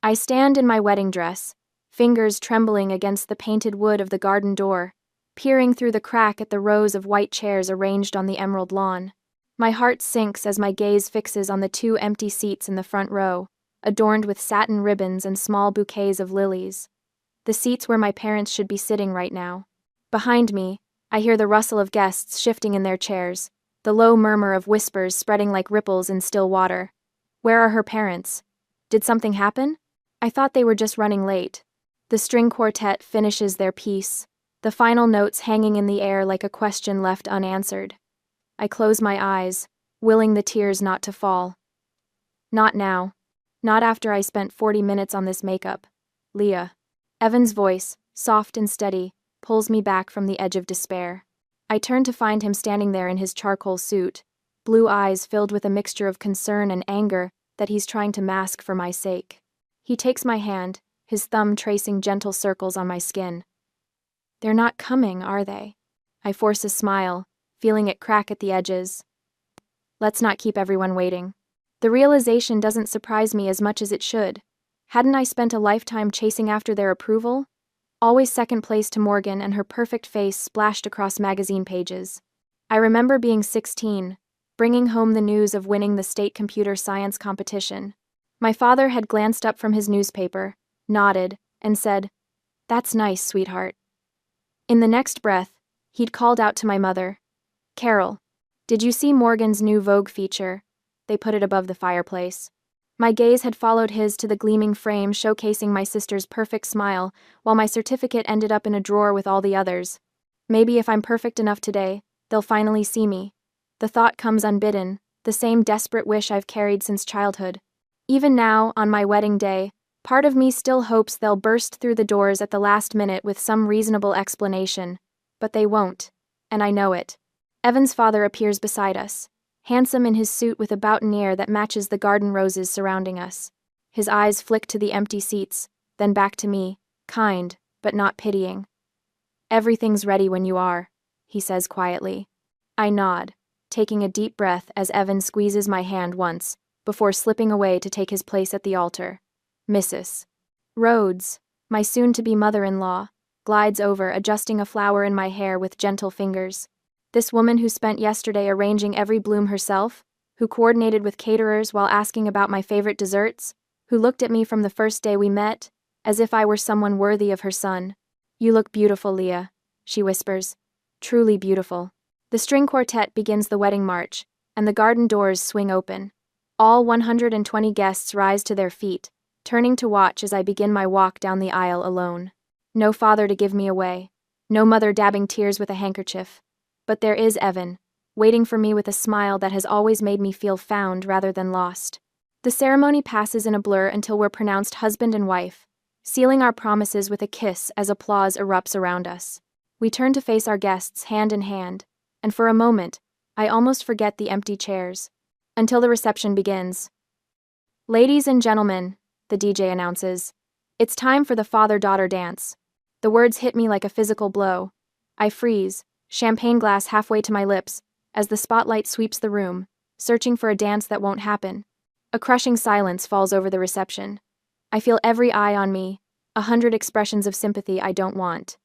I stand in my wedding dress, fingers trembling against the painted wood of the garden door, peering through the crack at the rows of white chairs arranged on the emerald lawn. My heart sinks as my gaze fixes on the 2 empty seats in the front row, adorned with satin ribbons and small bouquets of lilies. The seats where my parents should be sitting right now. Behind me, I hear the rustle of guests shifting in their chairs, the low murmur of whispers spreading like ripples in still water. Where are her parents? Did something happen? I thought they were just running late. The string quartet finishes their piece, the final notes hanging in the air like a question left unanswered. I close my eyes, willing the tears not to fall. Not now. Not after I spent 40 minutes on this makeup. Leah. Evan's voice, soft and steady, pulls me back from the edge of despair. I turn to find him standing there in his charcoal suit, blue eyes filled with a mixture of concern and anger that he's trying to mask for my sake. He takes my hand, his thumb tracing gentle circles on my skin. They're not coming, are they? I force a smile, feeling it crack at the edges. Let's not keep everyone waiting. The realization doesn't surprise me as much as it should. Hadn't I spent a lifetime chasing after their approval? Always second place to Morgan and her perfect face splashed across magazine pages. I remember being 16, bringing home the news of winning the state computer science competition. My father had glanced up from his newspaper, nodded, and said, "That's nice, sweetheart." In the next breath, he'd called out to my mother, "Carol, did you see Morgan's new Vogue feature?" They put it above the fireplace. My gaze had followed his to the gleaming frame showcasing my sister's perfect smile, while my certificate ended up in a drawer with all the others. Maybe if I'm perfect enough today, they'll finally see me. The thought comes unbidden, the same desperate wish I've carried since childhood. Even now, on my wedding day, part of me still hopes they'll burst through the doors at the last minute with some reasonable explanation. But they won't, and I know it. Evan's father appears beside us, handsome in his suit with a boutonniere that matches the garden roses surrounding us. His eyes flick to the empty seats, then back to me, kind, but not pitying. "Everything's ready when you are," he says quietly. I nod, taking a deep breath as Evan squeezes my hand once, before slipping away to take his place at the altar. Mrs. Rhodes, my soon-to-be mother-in-law, glides over, adjusting a flower in my hair with gentle fingers. This woman who spent yesterday arranging every bloom herself, who coordinated with caterers while asking about my favorite desserts, who looked at me from the first day we met, as if I were someone worthy of her son. "You look beautiful, Leah," she whispers. "Truly beautiful." The string quartet begins the wedding march, and the garden doors swing open. All 120 guests rise to their feet, turning to watch as I begin my walk down the aisle alone. No father to give me away, no mother dabbing tears with a handkerchief. But there is Evan, waiting for me with a smile that has always made me feel found rather than lost. The ceremony passes in a blur until we're pronounced husband and wife, sealing our promises with a kiss as applause erupts around us. We turn to face our guests hand in hand, and for a moment, I almost forget the empty chairs. Until the reception begins. "Ladies and gentlemen," the DJ announces, "it's time for the father-daughter dance." The words hit me like a physical blow. I freeze, champagne glass halfway to my lips, as the spotlight sweeps the room, searching for a dance that won't happen. A crushing silence falls over the reception. I feel every eye on me, 100 expressions of sympathy I don't want.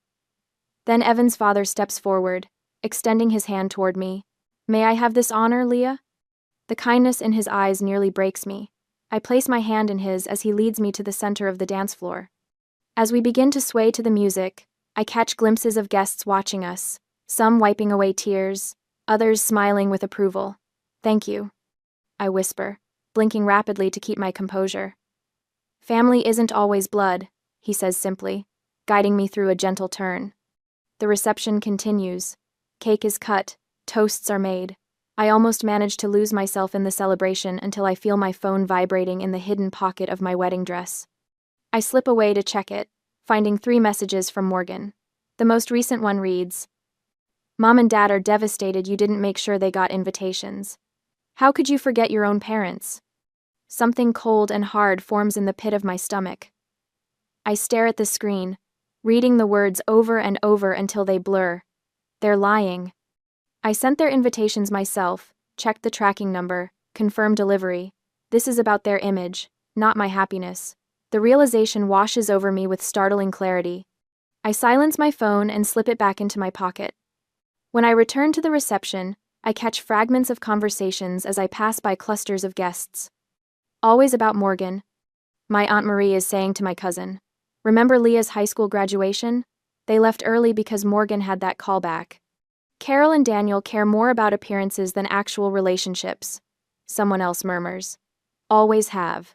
Then Evan's father steps forward, extending his hand toward me. "May I have this honor, Leah?" The kindness in his eyes nearly breaks me. I place my hand in his as he leads me to the center of the dance floor. As we begin to sway to the music, I catch glimpses of guests watching us, some wiping away tears, others smiling with approval. "Thank you," I whisper, blinking rapidly to keep my composure. "Family isn't always blood," he says simply, guiding me through a gentle turn. The reception continues. Cake is cut, toasts are made. I almost manage to lose myself in the celebration until I feel my phone vibrating in the hidden pocket of my wedding dress. I slip away to check it, finding 3 messages from Morgan. The most recent one reads, "Mom and Dad are devastated you didn't make sure they got invitations. How could you forget your own parents?" Something cold and hard forms in the pit of my stomach. I stare at the screen, reading the words over and over until they blur. They're lying. I sent their invitations myself, checked the tracking number, confirmed delivery. This is about their image, not my happiness. The realization washes over me with startling clarity. I silence my phone and slip it back into my pocket. When I return to the reception, I catch fragments of conversations as I pass by clusters of guests. Always about Morgan. My Aunt Marie is saying to my cousin, "Remember Leah's high school graduation? They left early because Morgan had that callback." Carol and Daniel care more about appearances than actual relationships. Someone else murmurs. Always have.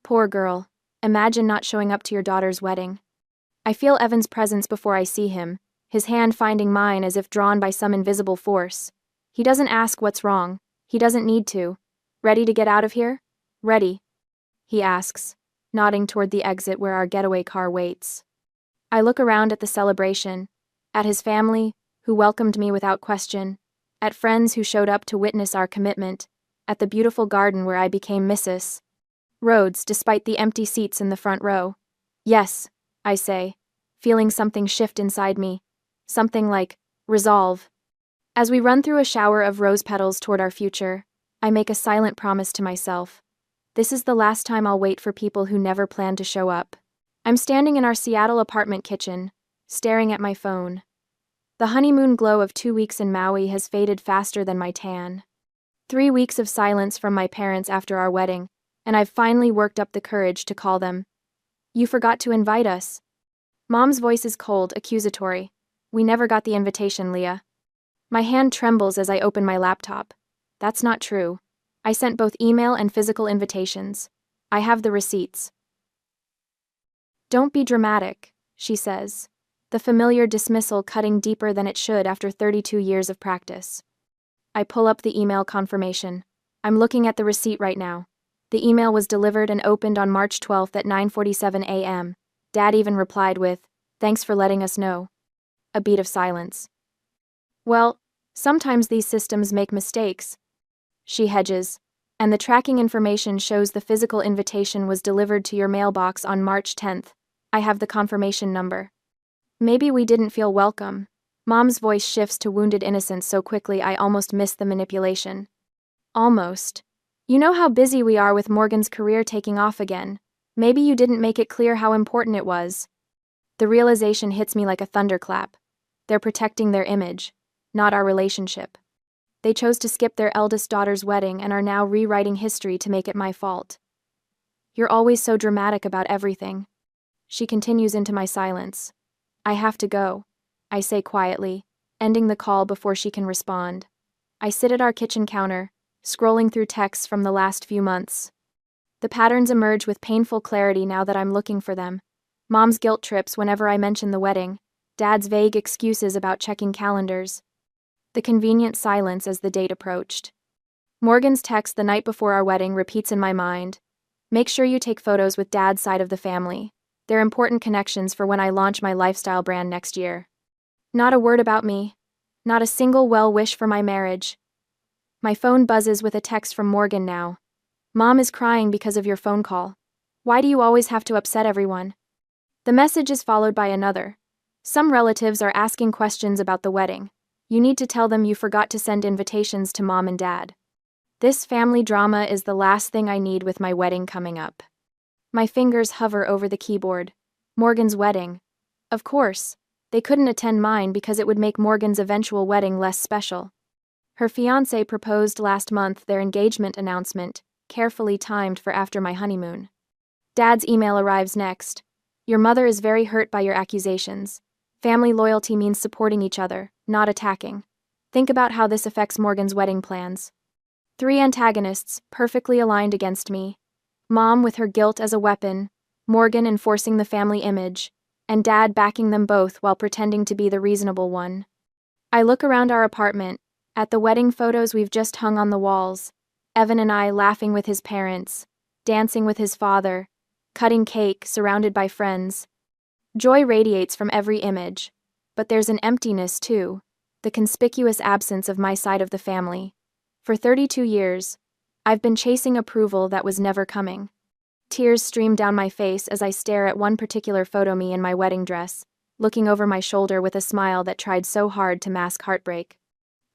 Poor girl. Imagine not showing up to your daughter's wedding. I feel Evan's presence before I see him, his hand finding mine as if drawn by some invisible force. He doesn't ask what's wrong. He doesn't need to. Ready to get out of here? Ready, he asks, nodding toward the exit where our getaway car waits. I look around at the celebration, at his family, who welcomed me without question, at friends who showed up to witness our commitment, at the beautiful garden where I became Mrs. Rhodes despite the empty seats in the front row. Yes, I say, feeling something shift inside me, something like resolve. As we run through a shower of rose petals toward our future, I make a silent promise to myself. This is the last time I'll wait for people who never plan to show up. I'm standing in our Seattle apartment kitchen, staring at my phone. The honeymoon glow of 2 weeks in Maui has faded faster than my tan. 3 weeks of silence from my parents after our wedding, and I've finally worked up the courage to call them. "You forgot to invite us." Mom's voice is cold, accusatory. "We never got the invitation, Leah." My hand trembles as I open my laptop. That's not true. I sent both email and physical invitations. I have the receipts. "Don't be dramatic," she says, the familiar dismissal cutting deeper than it should after 32 years of practice. I pull up the email confirmation. I'm looking at the receipt right now. The email was delivered and opened on March 12th at 9:47 a.m. Dad even replied with, "Thanks for letting us know." A beat of silence. "Well, sometimes these systems make mistakes," she hedges, "and the tracking information shows the physical invitation was delivered to your mailbox on March 10th. I have the confirmation number." "Maybe we didn't feel welcome." Mom's voice shifts to wounded innocence so quickly I almost miss the manipulation. "Almost. You know how busy we are with Morgan's career taking off again. Maybe you didn't make it clear how important it was." The realization hits me like a thunderclap. They're protecting their image, not our relationship. They chose to skip their eldest daughter's wedding and are now rewriting history to make it my fault. "You're always so dramatic about everything." She continues into my silence. "I have to go," I say quietly, ending the call before she can respond. I sit at our kitchen counter, scrolling through texts from the last few months. The patterns emerge with painful clarity now that I'm looking for them. Mom's guilt trips whenever I mention the wedding, Dad's vague excuses about checking calendars, the convenient silence as the date approached. Morgan's text the night before our wedding repeats in my mind. "Make sure you take photos with Dad's side of the family. They're important connections for when I launch my lifestyle brand next year." Not a word about me. Not a single well wish for my marriage. My phone buzzes with a text from Morgan now. "Mom is crying because of your phone call. Why do you always have to upset everyone?" The message is followed by another. "Some relatives are asking questions about the wedding. You need to tell them you forgot to send invitations to Mom and Dad." This family drama is the last thing I need with my wedding coming up. My fingers hover over the keyboard. Morgan's wedding. Of course. They couldn't attend mine because it would make Morgan's eventual wedding less special. Her fiancé proposed last month, their engagement announcement, carefully timed for after my honeymoon. Dad's email arrives next. "Your mother is very hurt by your accusations. Family loyalty means supporting each other, not attacking. Think about how this affects Morgan's wedding plans." 3 antagonists, perfectly aligned against me. Mom with her guilt as a weapon, Morgan enforcing the family image, and Dad backing them both while pretending to be the reasonable one. I look around our apartment, at the wedding photos we've just hung on the walls, Evan and I laughing with his parents, dancing with his father, cutting cake, surrounded by friends. Joy radiates from every image, but there's an emptiness too, the conspicuous absence of my side of the family. For 32 years, I've been chasing approval that was never coming. Tears stream down my face as I stare at one particular photo me in my wedding dress, looking over my shoulder with a smile that tried so hard to mask heartbreak.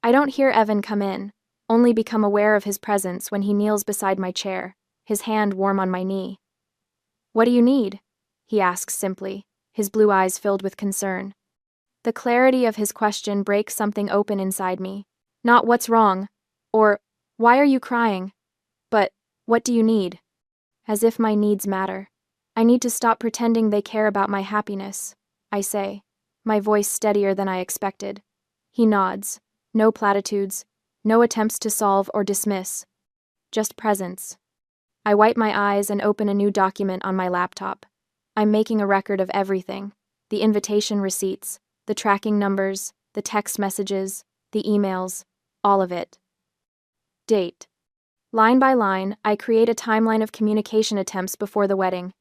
I don't hear Evan come in, only become aware of his presence when he kneels beside my chair, his hand warm on my knee. What do you need? He asks simply, his blue eyes filled with concern. The clarity of his question breaks something open inside me. Not what's wrong, or why are you crying, but what do you need? As if my needs matter. I need to stop pretending they care about my happiness, I say, my voice steadier than I expected. He nods. No platitudes, no attempts to solve or dismiss. Just presence. I wipe my eyes and open a new document on my laptop. I'm making a record of everything. The invitation receipts, the tracking numbers, the text messages, the emails, all of it. Date. Line by line, I create a timeline of communication attempts before the wedding.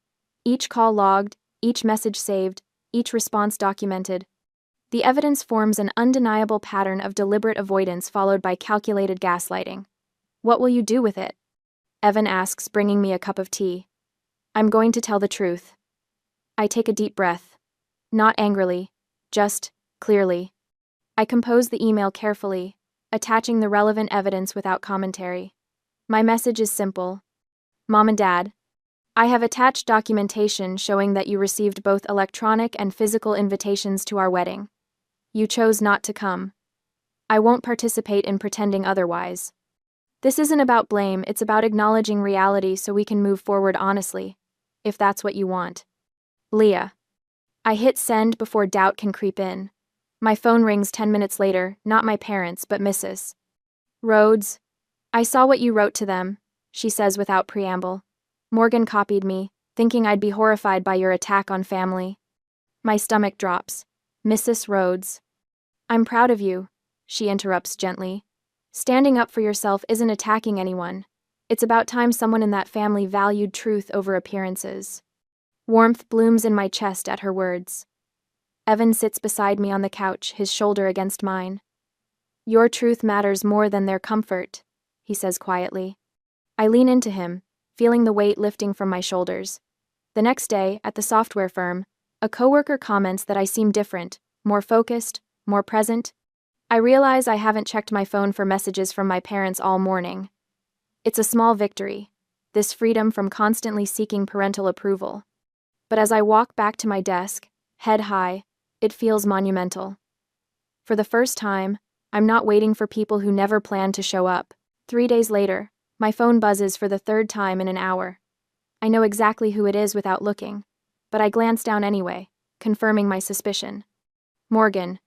Each call logged, each message saved, each response documented. The evidence forms an undeniable pattern of deliberate avoidance followed by calculated gaslighting. What will you do with it? Evan asks, bringing me a cup of tea. I'm going to tell the truth. I take a deep breath. Not angrily, just clearly. I compose the email carefully, attaching the relevant evidence without commentary. My message is simple. Mom and Dad, I have attached documentation showing that you received both electronic and physical invitations to our wedding. You chose not to come. I won't participate in pretending otherwise. This isn't about blame, it's about acknowledging reality so we can move forward honestly, if that's what you want. Leah. I hit send before doubt can creep in. My phone rings 10 minutes later, not my parents, but Mrs. Rhodes. I saw what you wrote to them, she says without preamble. Morgan copied me, thinking I'd be horrified by your attack on family. My stomach drops. Mrs. Rhodes. I'm proud of you, she interrupts gently. Standing up for yourself isn't attacking anyone. It's about time someone in that family valued truth over appearances. Warmth blooms in my chest at her words. Evan sits beside me on the couch, his shoulder against mine. Your truth matters more than their comfort, he says quietly. I lean into him, feeling the weight lifting from my shoulders. The next day, at the software firm, a coworker comments that I seem different, more focused, more present. I realize I haven't checked my phone for messages from my parents all morning. It's a small victory, this freedom from constantly seeking parental approval. But as I walk back to my desk, head high, it feels monumental. For the first time, I'm not waiting for people who never planned to show up. 3 days later, my phone buzzes for the third time in an hour. I know exactly who it is without looking, but I glance down anyway, confirming my suspicion. Morgan,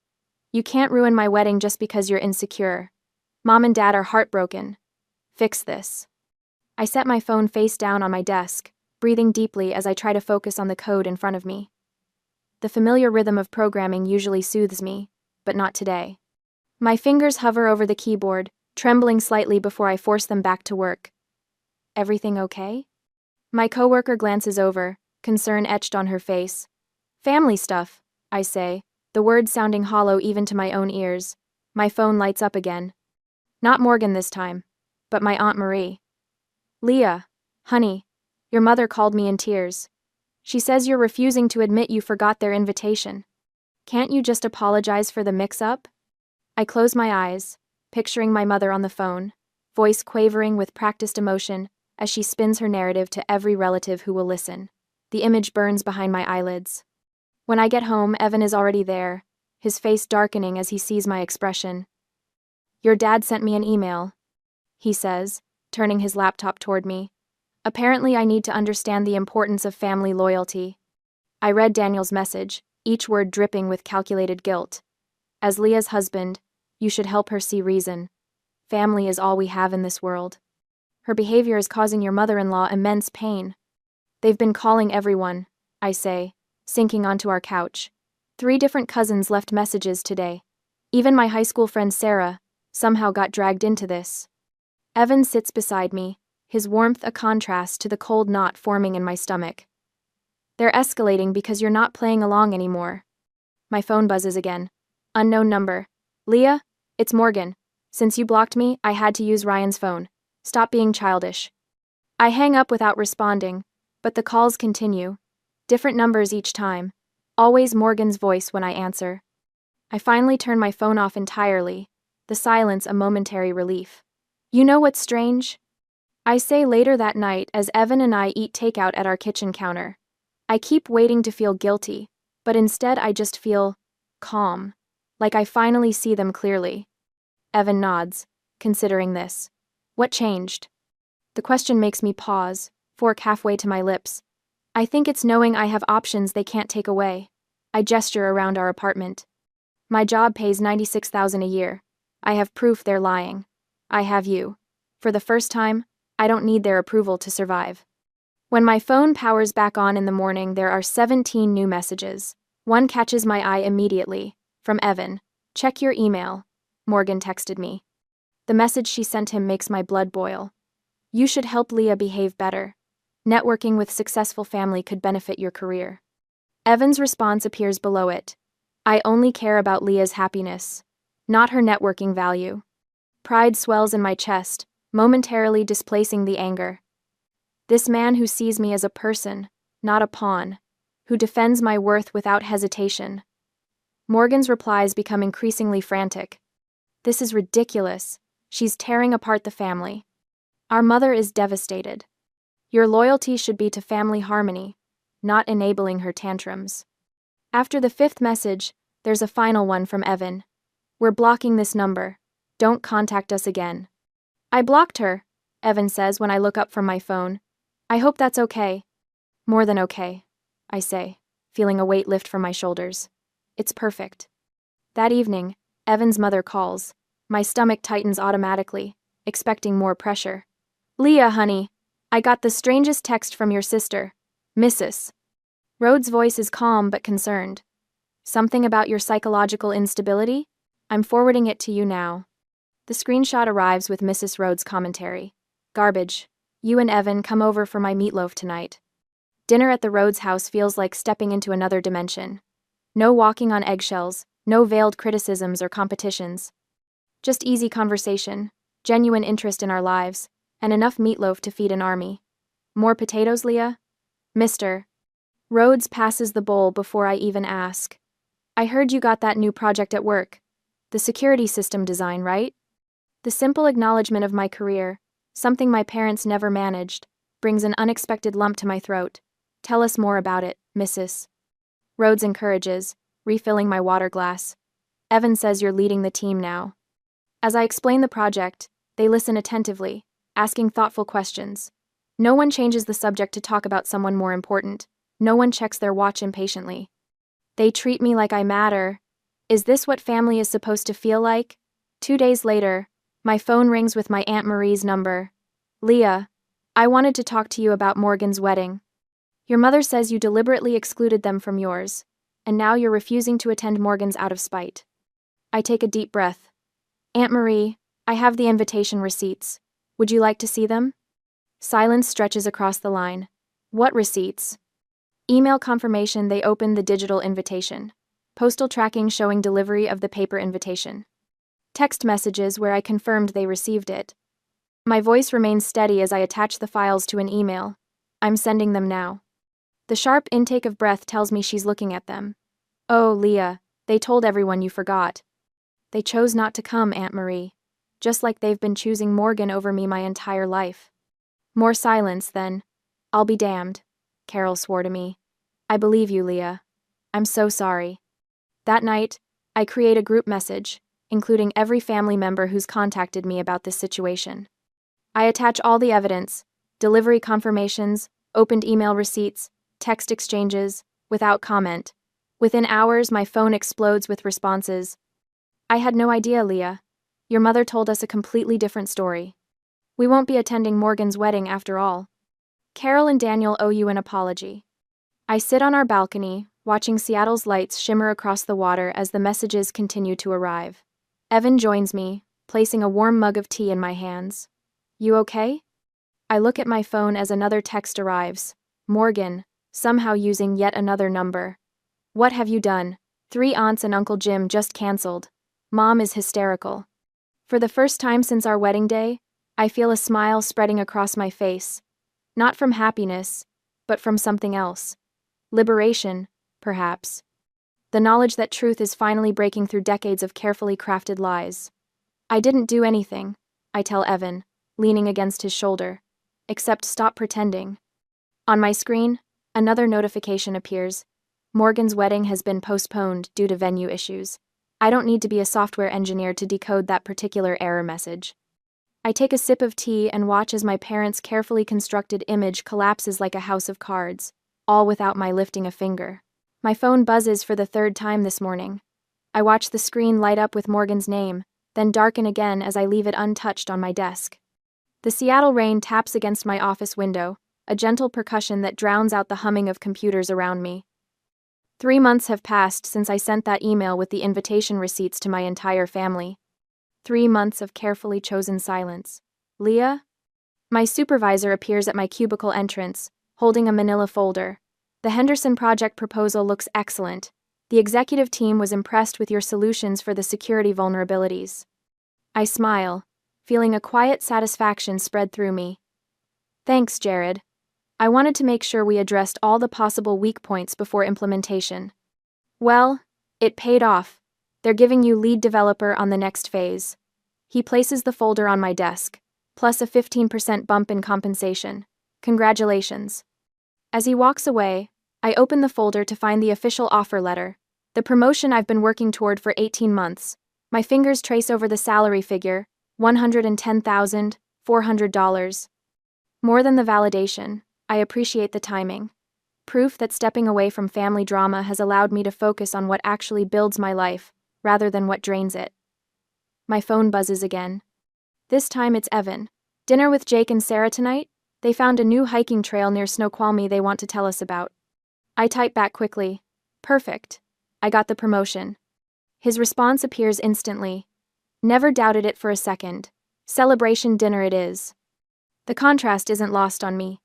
you can't ruin my wedding just because you're insecure. Mom and Dad are heartbroken. Fix this. I set my phone face down on my desk, breathing deeply as I try to focus on the code in front of me. The familiar rhythm of programming usually soothes me, but not today. My fingers hover over the keyboard, trembling slightly before I force them back to work. Everything okay? My coworker glances over, concern etched on her face. Family stuff, I say, the words sounding hollow even to my own ears. My phone lights up again. Not Morgan this time, but my Aunt Marie. Leah, honey, your mother called me in tears. She says you're refusing to admit you forgot their invitation. Can't you just apologize for the mix-up? I close my eyes, picturing my mother on the phone, voice quavering with practiced emotion as she spins her narrative to every relative who will listen. The image burns behind my eyelids. When I get home, Evan is already there, his face darkening as he sees my expression. Your dad sent me an email, he says, turning his laptop toward me. Apparently, I need to understand the importance of family loyalty. I read Daniel's message, each word dripping with calculated guilt. As Leah's husband, you should help her see reason. Family is all we have in this world. Her behavior is causing your mother-in-law immense pain. They've been calling everyone, I say, sinking onto our couch. 3 different cousins left messages today. Even my high school friend Sarah somehow got dragged into this. Evan sits beside me, his warmth a contrast to the cold knot forming in my stomach. They're escalating because you're not playing along anymore. My phone buzzes again. Unknown number. Leah, it's Morgan. Since you blocked me, I had to use Ryan's phone. Stop being childish. I hang up without responding, but the calls continue. Different numbers each time. Always Morgan's voice when I answer. I finally turn my phone off entirely, the silence a momentary relief. You know what's strange? I say later that night as Evan and I eat takeout at our kitchen counter. I keep waiting to feel guilty, but instead I just feel calm, like I finally see them clearly. Evan nods, considering this. What changed? The question makes me pause, fork halfway to my lips. I think it's knowing I have options they can't take away. I gesture around our apartment. My job pays $96,000 a year. I have proof they're lying. I have you. For the first time, I don't need their approval to survive. When my phone powers back on in the morning, there are 17 new messages. One catches my eye immediately. From Evan. Check your email. Morgan texted me. The message she sent him makes my blood boil. You should help Leah behave better. Networking with successful family could benefit your career. Evan's response appears below it. I only care about Leah's happiness, not her networking value. Pride swells in my chest, momentarily displacing the anger. This man who sees me as a person, not a pawn, who defends my worth without hesitation. Morgan's replies become increasingly frantic. This is ridiculous. She's tearing apart the family. Our mother is devastated. Your loyalty should be to family harmony, not enabling her tantrums. After the 5th message, there's a final one from Evan. We're blocking this number. Don't contact us again. I blocked her, Evan says when I look up from my phone. I hope that's okay. More than okay, I say, feeling a weight lift from my shoulders. It's perfect. That evening, Evan's mother calls. My stomach tightens automatically, expecting more pressure. Leah, honey, I got the strangest text from your sister, Mrs. Rhodes' voice is calm but concerned. Something about your psychological instability? I'm forwarding it to you now. The screenshot arrives with Mrs. Rhodes' commentary. Garbage. You and Evan come over for my meatloaf tonight. Dinner at the Rhodes house feels like stepping into another dimension. No walking on eggshells, no veiled criticisms or competitions. Just easy conversation, genuine interest in our lives, and enough meatloaf to feed an army. More potatoes, Leah? Mr. Rhodes passes the bowl before I even ask. I heard you got that new project at work. The security system design, right? The simple acknowledgement of my career, something my parents never managed, brings an unexpected lump to my throat. Tell us more about it, Mrs. Rhodes encourages, refilling my water glass. Evan says you're leading the team now. As I explain the project, they listen attentively, asking thoughtful questions. No one changes the subject to talk about someone more important. No one checks their watch impatiently. They treat me like I matter. Is this what family is supposed to feel like? 2 days later, my phone rings with my Aunt Marie's number. Leah, I wanted to talk to you about Morgan's wedding. Your mother says you deliberately excluded them from yours, and now you're refusing to attend Morgan's out of spite. I take a deep breath. Aunt Marie, I have the invitation receipts. Would you like to see them? Silence stretches across the line. What receipts? Email confirmation they opened the digital invitation. Postal tracking showing delivery of the paper invitation. Text messages where I confirmed they received it. My voice remains steady as I attach the files to an email. I'm sending them now. The sharp intake of breath tells me she's looking at them. Oh, Leah, they told everyone you forgot. They chose not to come, Aunt Marie. Just like they've been choosing Morgan over me my entire life. More silence, then. I'll be damned, Carol swore to me. I believe you, Leah. I'm so sorry. That night, I create a group message, including every family member who's contacted me about this situation. I attach all the evidence, delivery confirmations, opened email receipts, text exchanges, without comment. Within hours, my phone explodes with responses. I had no idea, Leah. Your mother told us a completely different story. We won't be attending Morgan's wedding after all. Carol and Daniel owe you an apology. I sit on our balcony, watching Seattle's lights shimmer across the water as the messages continue to arrive. Evan joins me, placing a warm mug of tea in my hands. You okay? I look at my phone as another text arrives. Morgan, somehow using yet another number. What have you done? 3 aunts and Uncle Jim just canceled. Mom is hysterical. For the first time since our wedding day, I feel a smile spreading across my face. Not from happiness, but from something else. Liberation, perhaps. The knowledge that truth is finally breaking through decades of carefully crafted lies. I didn't do anything, I tell Evan, leaning against his shoulder. except stop pretending. On my screen, another notification appears. Morgan's wedding has been postponed due to venue issues. I don't need to be a software engineer to decode that particular error message. I take a sip of tea and watch as my parents' carefully constructed image collapses like a house of cards, all without my lifting a finger. My phone buzzes for the third time this morning. I watch the screen light up with Morgan's name, then darken again as I leave it untouched on my desk. The Seattle rain taps against my office window, a gentle percussion that drowns out the humming of computers around me. 3 months have passed since I sent that email with the invitation receipts to my entire family. 3 months of carefully chosen silence. Leah? My supervisor appears at my cubicle entrance, holding a manila folder. The Henderson project proposal looks excellent. The executive team was impressed with your solutions for the security vulnerabilities. I smile, feeling a quiet satisfaction spread through me. Thanks, Jared. I wanted to make sure we addressed all the possible weak points before implementation. Well, it paid off. They're giving you lead developer on the next phase. He places the folder on my desk, plus a 15% bump in compensation. Congratulations. As he walks away, I open the folder to find the official offer letter, the promotion I've been working toward for 18 months. My fingers trace over the salary figure, $110,400. More than the validation, I appreciate the timing. Proof that stepping away from family drama has allowed me to focus on what actually builds my life, rather than what drains it. My phone buzzes again. This time it's Evan. Dinner with Jake and Sarah tonight? They found a new hiking trail near Snoqualmie they want to tell us about. I type back quickly. Perfect. I got the promotion. His response appears instantly. Never doubted it for a second. Celebration dinner it is. The contrast isn't lost on me.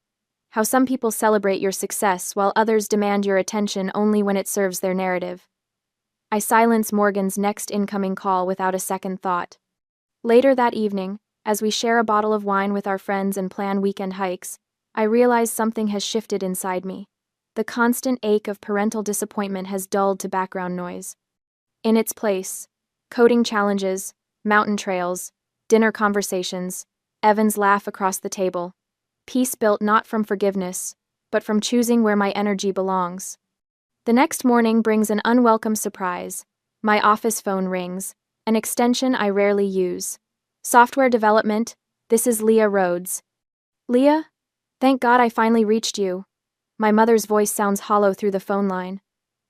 How some people celebrate your success while others demand your attention only when it serves their narrative. I silence Morgan's next incoming call without a second thought. Later that evening, as we share a bottle of wine with our friends and plan weekend hikes, I realize something has shifted inside me. The constant ache of parental disappointment has dulled to background noise. In its place, coding challenges, mountain trails, dinner conversations, Evan's laugh across the table. Peace built not from forgiveness, but from choosing where my energy belongs. The next morning brings an unwelcome surprise. My office phone rings, an extension I rarely use. Software development, this is Leah Rhodes. Leah? Thank God I finally reached you. My mother's voice sounds hollow through the phone line.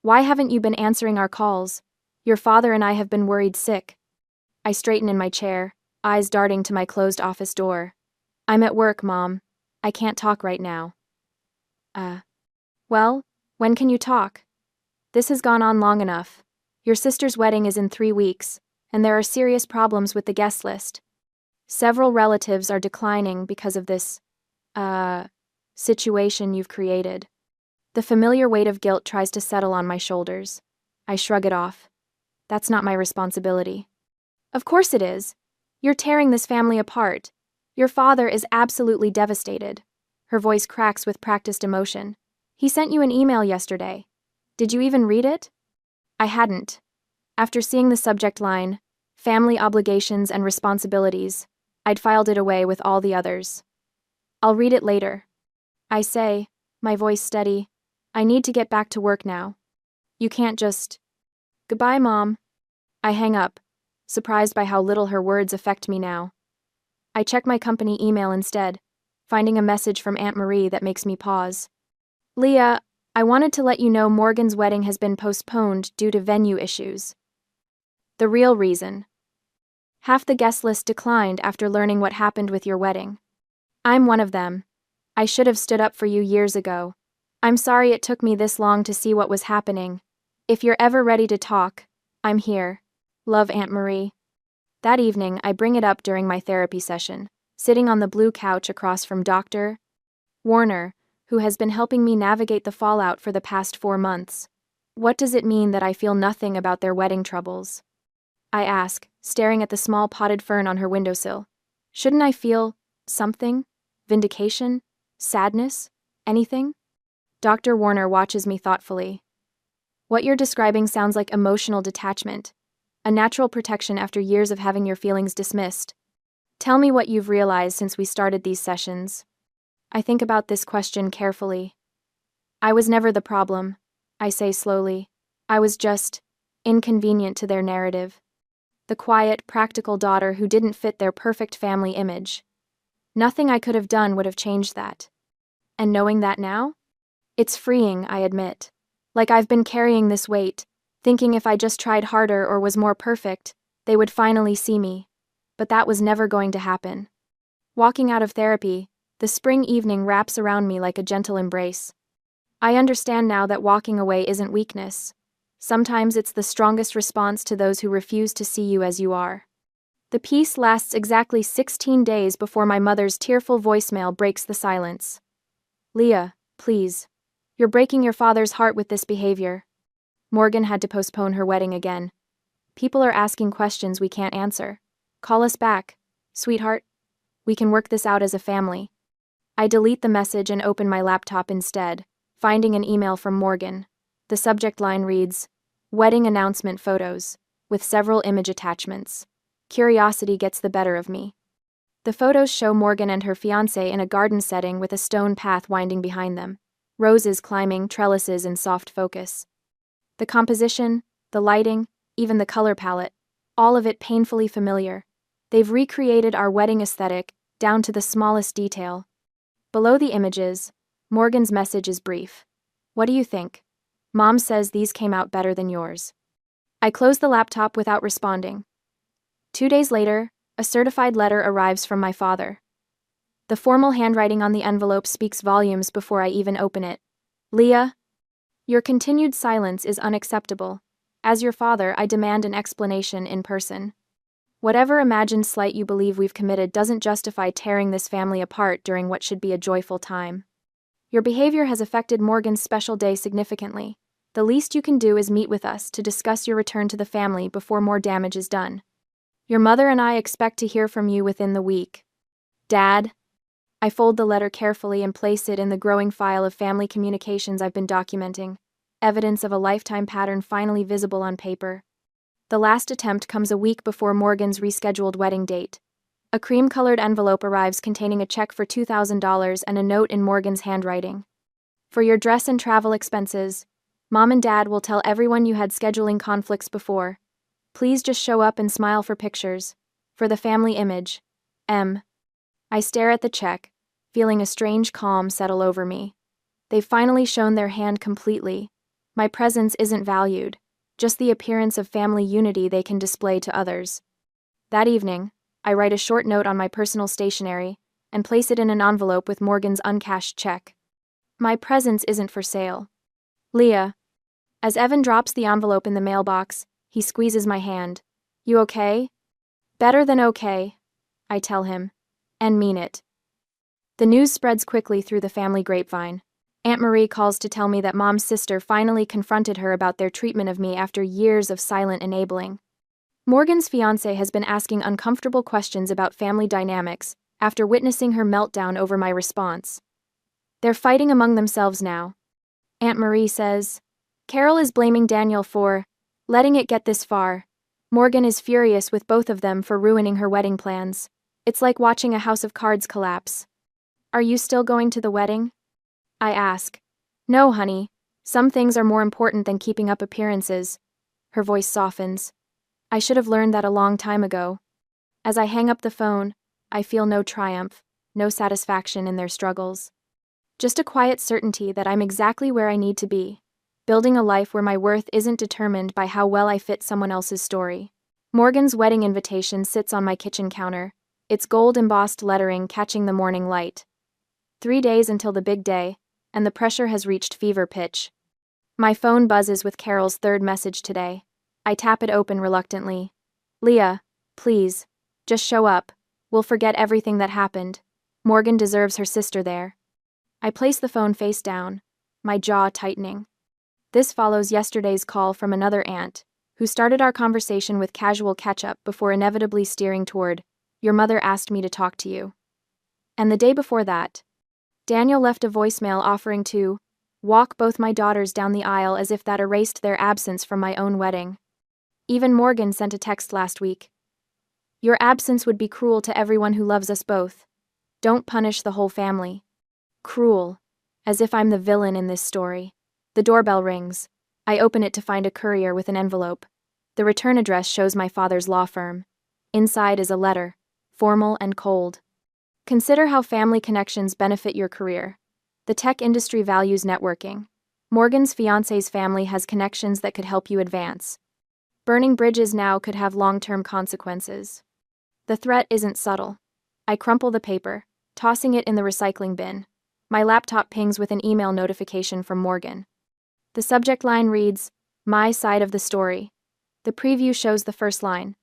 Why haven't you been answering our calls? Your father and I have been worried sick. I straighten in my chair, eyes darting to my closed office door. I'm at work, Mom. I can't talk right now. Well, when can you talk? This has gone on long enough. Your sister's wedding is in 3 weeks, and there are serious problems with the guest list. Several relatives are declining because of this, situation you've created. The familiar weight of guilt tries to settle on my shoulders. I shrug it off. That's not my responsibility. Of course it is. You're tearing this family apart. Your father is absolutely devastated. Her voice cracks with practiced emotion. He sent you an email yesterday. Did you even read it? I hadn't. After seeing the subject line, family obligations and responsibilities, I'd filed it away with all the others. I'll read it later. I say, my voice steady. I need to get back to work now. You can't just... Goodbye, Mom. I hang up, surprised by how little her words affect me now. I check my company email instead, finding a message from Aunt Marie that makes me pause. Leah, I wanted to let you know Morgan's wedding has been postponed due to venue issues. The real reason. Half the guest list declined after learning what happened with your wedding. I'm one of them. I should have stood up for you years ago. I'm sorry it took me this long to see what was happening. If you're ever ready to talk, I'm here. Love, Aunt Marie. That evening, I bring it up during my therapy session, sitting on the blue couch across from Dr. Warner, who has been helping me navigate the fallout for the past 4 months. What does it mean that I feel nothing about their wedding troubles? I ask, staring at the small potted fern on her windowsill. Shouldn't I feel something? Vindication? Sadness? Anything? Dr. Warner watches me thoughtfully. What you're describing sounds like emotional detachment, a natural protection after years of having your feelings dismissed. Tell me what you've realized since we started these sessions. I think about this question carefully. I was never the problem, I say slowly. I was just inconvenient to their narrative. The quiet, practical daughter who didn't fit their perfect family image. Nothing I could have done would have changed that. And knowing that now? It's freeing, I admit. Like I've been carrying this weight, thinking if I just tried harder or was more perfect, they would finally see me. But that was never going to happen. Walking out of therapy, the spring evening wraps around me like a gentle embrace. I understand now that walking away isn't weakness. Sometimes it's the strongest response to those who refuse to see you as you are. The peace lasts exactly 16 days before my mother's tearful voicemail breaks the silence. Leah, please. You're breaking your father's heart with this behavior. Morgan had to postpone her wedding again. People are asking questions we can't answer. Call us back, sweetheart. We can work this out as a family. I delete the message and open my laptop instead, finding an email from Morgan. The subject line reads, "Wedding announcement photos," with several image attachments. Curiosity gets the better of me. The photos show Morgan and her fiancé in a garden setting with a stone path winding behind them, roses climbing trellises in soft focus. The composition, the lighting, even the color palette, all of it painfully familiar. They've recreated our wedding aesthetic, down to the smallest detail. Below the images, Morgan's message is brief. What do you think? Mom says these came out better than yours. I close the laptop without responding. 2 days later, a certified letter arrives from my father. The formal handwriting on the envelope speaks volumes before I even open it. Leah, your continued silence is unacceptable. As your father, I demand an explanation in person. Whatever imagined slight you believe we've committed doesn't justify tearing this family apart during what should be a joyful time. Your behavior has affected Morgan's special day significantly. The least you can do is meet with us to discuss your return to the family before more damage is done. Your mother and I expect to hear from you within the week. Dad. I fold the letter carefully and place it in the growing file of family communications I've been documenting, evidence of a lifetime pattern finally visible on paper. The last attempt comes a week before Morgan's rescheduled wedding date. A cream-colored envelope arrives containing a check for $2,000 and a note in Morgan's handwriting. For your dress and travel expenses, Mom and Dad will tell everyone you had scheduling conflicts before. Please just show up and smile for pictures. For the family image, M. I stare at the check, feeling a strange calm settle over me. They've finally shown their hand completely. My presence isn't valued, just the appearance of family unity they can display to others. That evening, I write a short note on my personal stationery and place it in an envelope with Morgan's uncashed check. My presence isn't for sale. Leah. As Evan drops the envelope in the mailbox, he squeezes my hand. You okay? Better than okay, I tell him, and mean it. The news spreads quickly through the family grapevine. Aunt Marie calls to tell me that Mom's sister finally confronted her about their treatment of me after years of silent enabling. Morgan's fiancé has been asking uncomfortable questions about family dynamics after witnessing her meltdown over my response. They're fighting among themselves now. Aunt Marie says, Carol is blaming Daniel for letting it get this far. Morgan is furious with both of them for ruining her wedding plans. It's like watching a house of cards collapse. Are you still going to the wedding? I ask. No, honey. Some things are more important than keeping up appearances. Her voice softens. I should have learned that a long time ago. As I hang up the phone, I feel no triumph, no satisfaction in their struggles. Just a quiet certainty that I'm exactly where I need to be, building a life where my worth isn't determined by how well I fit someone else's story. Morgan's wedding invitation sits on my kitchen counter, its gold-embossed lettering catching the morning light. 3 days until the big day, and the pressure has reached fever pitch. My phone buzzes with Carol's third message today. I tap it open reluctantly. Leah, please, just show up. We'll forget everything that happened. Morgan deserves her sister there. I place the phone face down, my jaw tightening. This follows yesterday's call from another aunt, who started our conversation with casual catch-up before inevitably steering toward, your mother asked me to talk to you. And the day before that, Daniel left a voicemail offering to walk both my daughters down the aisle as if that erased their absence from my own wedding. Even Morgan sent a text last week. Your absence would be cruel to everyone who loves us both. Don't punish the whole family. Cruel. As if I'm the villain in this story. The doorbell rings. I open it to find a courier with an envelope. The return address shows my father's law firm. Inside is a letter, formal and cold. Consider how family connections benefit your career. The tech industry values networking. Morgan's fiancé's family has connections that could help you advance. Burning bridges now could have long-term consequences. The threat isn't subtle. I crumple the paper, tossing it in the recycling bin. My laptop pings with an email notification from Morgan. The subject line reads, "My side of the story." The preview shows the first line.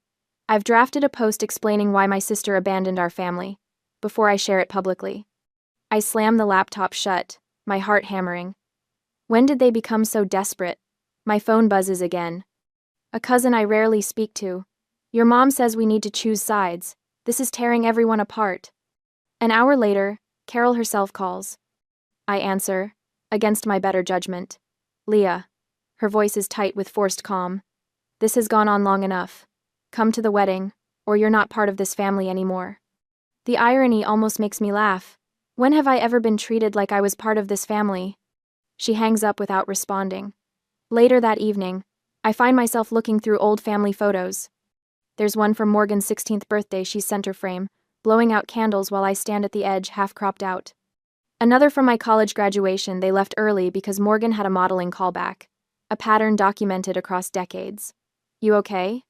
I've drafted a post explaining why my sister abandoned our family, before I share it publicly. I slam the laptop shut, my heart hammering. When did they become so desperate? My phone buzzes again. A cousin I rarely speak to. Your mom says we need to choose sides. This is tearing everyone apart. An hour later, Carol herself calls. I answer, against my better judgment. Leah. Her voice is tight with forced calm. This has gone on long enough. Come to the wedding, or you're not part of this family anymore. The irony almost makes me laugh. When have I ever been treated like I was part of this family? She hangs up without responding. Later that evening, I find myself looking through old family photos. There's one from Morgan's 16th birthday. She's center frame, blowing out candles while I stand at the edge, half cropped out. Another from my college graduation. They left early because Morgan had a modeling callback, a pattern documented across decades. You okay?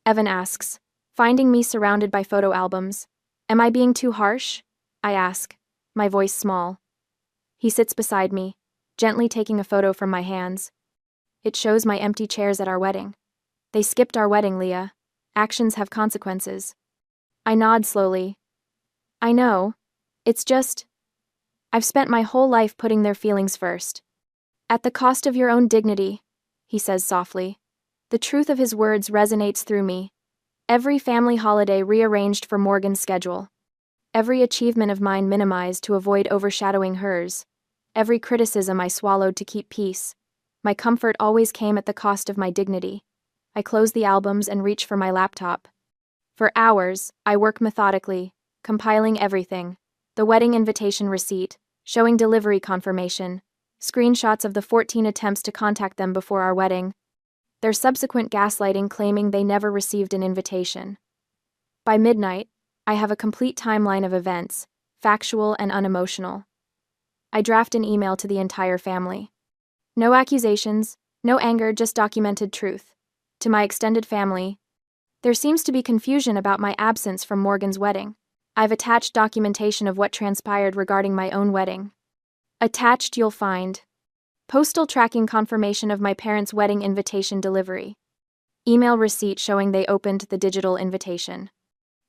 Evan asks, finding me surrounded by photo albums. Am I being too harsh? I ask, my voice small. He sits beside me, gently taking a photo from my hands. It shows my empty chairs at our wedding. They skipped our wedding, Leah. Actions have consequences. I nod slowly. I know. It's just, I've spent my whole life putting their feelings first. At the cost of your own dignity, he says softly. The truth of his words resonates through me. Every family holiday rearranged for Morgan's schedule. Every achievement of mine minimized to avoid overshadowing hers. Every criticism I swallowed to keep peace. My comfort always came at the cost of my dignity. I close the albums and reach for my laptop. For hours, I work methodically, compiling everything. The wedding invitation receipt, showing delivery confirmation, screenshots of the 14 attempts to contact them before our wedding, their subsequent gaslighting claiming they never received an invitation. By midnight, I have a complete timeline of events, factual and unemotional. I draft an email to the entire family. No accusations, no anger, just documented truth. To my extended family, there seems to be confusion about my absence from Morgan's wedding. I've attached documentation of what transpired regarding my own wedding. Attached, you'll find postal tracking confirmation of my parents' wedding invitation delivery. Email receipt showing they opened the digital invitation.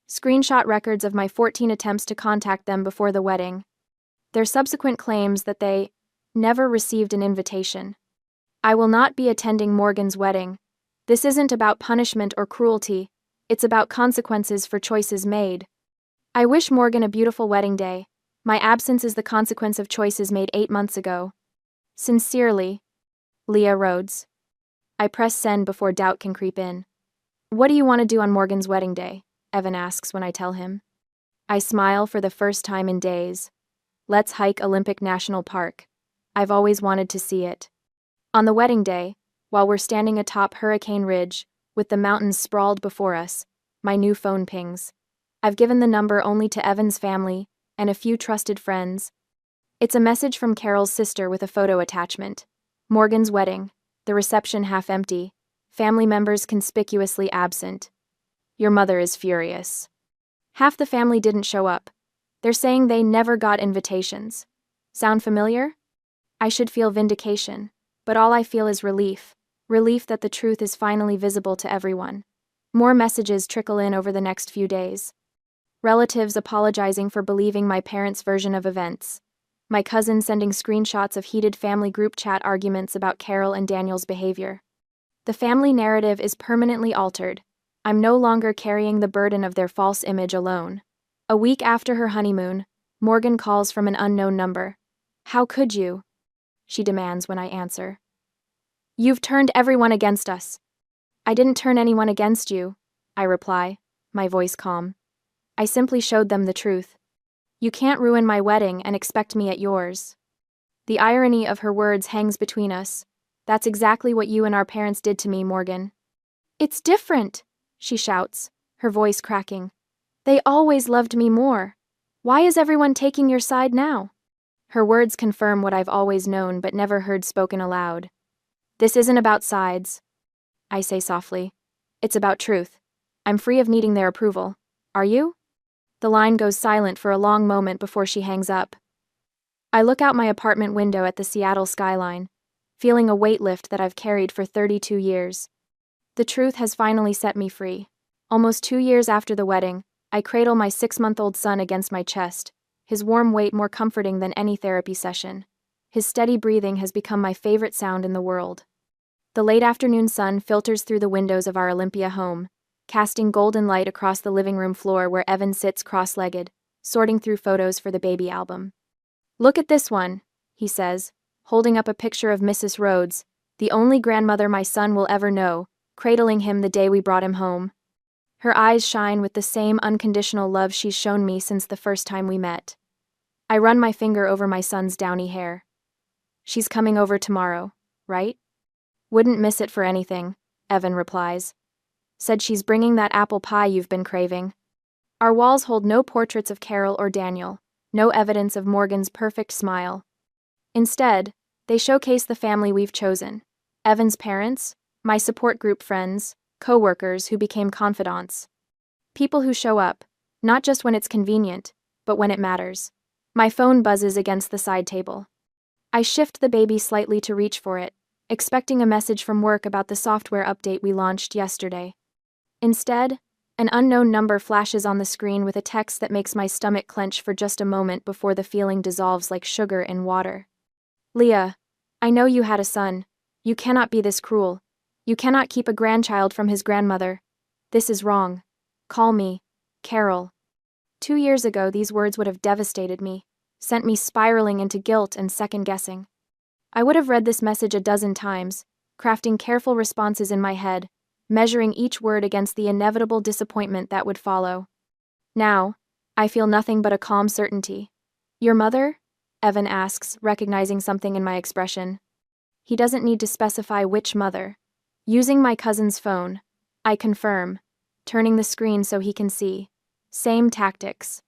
Screenshot records of my 14 attempts to contact them before the wedding. Their subsequent claims that they never received an invitation. I will not be attending Morgan's wedding. This isn't about punishment or cruelty. It's about consequences for choices made. I wish Morgan a beautiful wedding day. My absence is the consequence of choices made 8 months ago. Sincerely, Leah Rhodes. I press send before doubt can creep in. What do you want to do on Morgan's wedding day? Evan asks when I tell him. I smile for the first time in days. Let's hike Olympic National Park. I've always wanted to see it. On the wedding day, while we're standing atop Hurricane Ridge, with the mountains sprawled before us, my new phone pings. I've given the number only to Evan's family and a few trusted friends. It's a message from Carol's sister with a photo attachment. Morgan's wedding, the reception half empty, family members conspicuously absent. Your mother is furious. Half the family didn't show up. They're saying they never got invitations. Sound familiar? I should feel vindication, but all I feel is relief. Relief that the truth is finally visible to everyone. More messages trickle in over the next few days. Relatives apologizing for believing my parents' version of events. My cousin sending screenshots of heated family group chat arguments about Carol and Daniel's behavior. The family narrative is permanently altered. I'm no longer carrying the burden of their false image alone. A week after her honeymoon, Morgan calls from an unknown number. How could you? She demands when I answer. You've turned everyone against us. I didn't turn anyone against you, I reply, my voice calm. I simply showed them the truth. You can't ruin my wedding and expect me at yours. The irony of her words hangs between us. That's exactly what you and our parents did to me, Morgan. It's different, she shouts, her voice cracking. They always loved me more. Why is everyone taking your side now? Her words confirm what I've always known but never heard spoken aloud. This isn't about sides, I say softly. It's about truth. I'm free of needing their approval. Are you? The line goes silent for a long moment before she hangs up. I look out my apartment window at the Seattle skyline, feeling a weight lift that I've carried for 32 years. The truth has finally set me free. Almost 2 years after the wedding, I cradle my 6-month-old son against my chest, his warm weight more comforting than any therapy session. His steady breathing has become my favorite sound in the world. The late afternoon sun filters through the windows of our Olympia home, casting golden light across the living room floor where Evan sits cross-legged, sorting through photos for the baby album. Look at this one, he says, holding up a picture of Mrs. Rhodes, the only grandmother my son will ever know, cradling him the day we brought him home. Her eyes shine with the same unconditional love she's shown me since the first time we met. I run my finger over my son's downy hair. She's coming over tomorrow, right? Wouldn't miss it for anything, Evan replies. Said she's bringing that apple pie you've been craving. Our walls hold no portraits of Carol or Daniel, no evidence of Morgan's perfect smile. Instead, they showcase the family we've chosen. Evan's parents, my support group friends, co-workers who became confidants. People who show up, not just when it's convenient, but when it matters. My phone buzzes against the side table. I shift the baby slightly to reach for it, expecting a message from work about the software update we launched yesterday. Instead, an unknown number flashes on the screen with a text that makes my stomach clench for just a moment before the feeling dissolves like sugar in water. Leah, I know you had a son. You cannot be this cruel. You cannot keep a grandchild from his grandmother. This is wrong. Call me Carol. 2 years ago, these words would have devastated me, sent me spiraling into guilt and second-guessing. I would have read this message a dozen times, crafting careful responses in my head, measuring each word against the inevitable disappointment that would follow. Now, I feel nothing but a calm certainty. Your mother? Evan asks, recognizing something in my expression. He doesn't need to specify which mother. Using my cousin's phone, I confirm, turning the screen so he can see. Same tactics.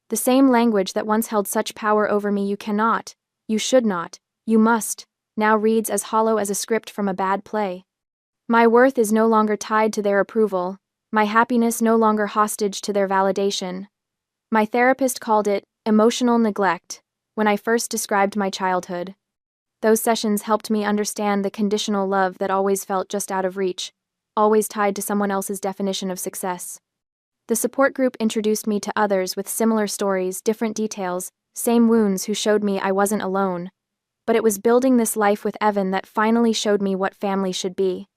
The same language that once held such power over me. You cannot, you should not, you must, now reads as hollow as a script from a bad play. My worth is no longer tied to their approval, my happiness no longer hostage to their validation. My therapist called it emotional neglect when I first described my childhood. Those sessions helped me understand the conditional love that always felt just out of reach, always tied to someone else's definition of success. The support group introduced me to others with similar stories, different details, same wounds who showed me I wasn't alone. But it was building this life with Evan that finally showed me what family should be.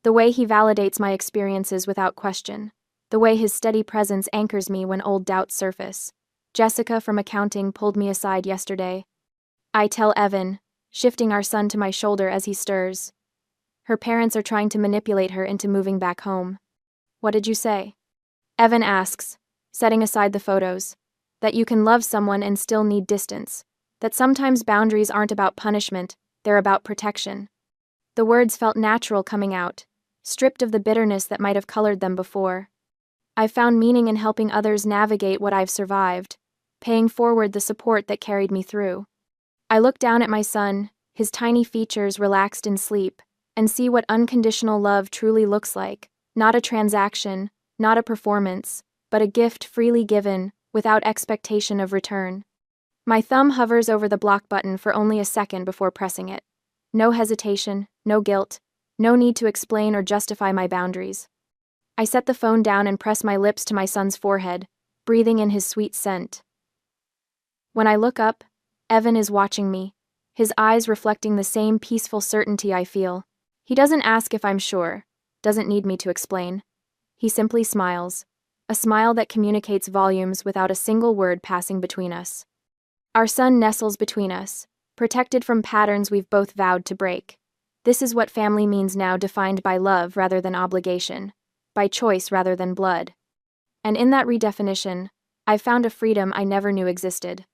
The way he validates my experiences without question. The way his steady presence anchors me when old doubts surface. Jessica from accounting pulled me aside yesterday. I tell Evan, shifting our son to my shoulder as he stirs. Her parents are trying to manipulate her into moving back home. What did you say? Evan asks, setting aside the photos. That you can love someone and still need distance. That sometimes boundaries aren't about punishment, they're about protection. The words felt natural coming out, stripped of the bitterness that might have colored them before. I've found meaning in helping others navigate what I've survived, paying forward the support that carried me through. I look down at my son, his tiny features relaxed in sleep, and see what unconditional love truly looks like. Not a transaction, not a performance, but a gift freely given, without expectation of return. My thumb hovers over the block button for only a second before pressing it. No hesitation, no guilt, no need to explain or justify my boundaries. I set the phone down and press my lips to my son's forehead, breathing in his sweet scent. When I look up, Evan is watching me, his eyes reflecting the same peaceful certainty I feel. He doesn't ask if I'm sure, doesn't need me to explain. He simply smiles, a smile that communicates volumes without a single word passing between us. Our son nestles between us, protected from patterns we've both vowed to break. This is what family means now, defined by love rather than obligation, by choice rather than blood. And in that redefinition, I've found a freedom I never knew existed.